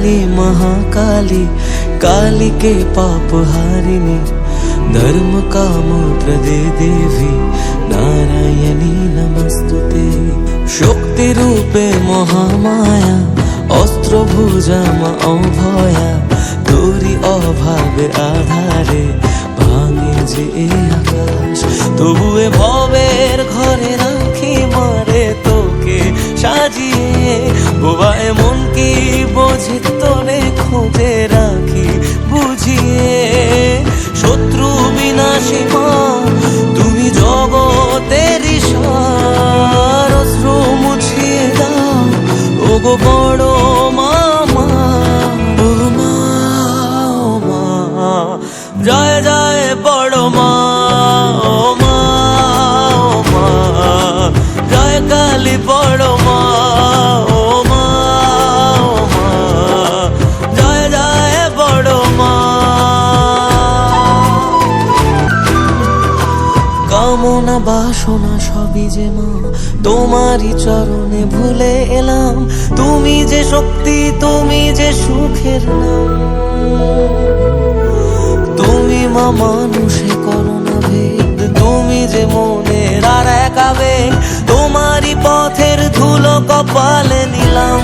काली महाकाली, काली के पाप हारिणी, धर्म काम प्रदे देवी, नारायणी नमस्तुते। शक्ति रूपे महामाया, अस्त्र भुजा मा अभया, तोरी अभावे आधारे भांगे जे आकाश। तबुए भवेर घरे राखी मारे तोके সাজিয়ে, বোবা এমন কি বোঝে তোরে খুঁজে রাখি বুঝিয়ে। শত্রু বিনাশী মা তুমি জগতের সার, অশ্রু মুছিয়ে দাও ওগো বড় মামা। ও মা, ও মা, জয় জয় বড় মা। ও মা, ও মা, জয় কালী বড় মা। ও মা, ও মা, জয় জয় বড় মা। কামনা বাসনা সবই যে মা তোমারই চরণে ভুলে এলাম। তুমি যে শক্তি, তুমি যে সুখের নাম। তুমি মা মানুষে করো না ভেদ, তুমি যে মনের আর এক আবেগ। তোমারই পথের ধুলো কপালে নিলাম।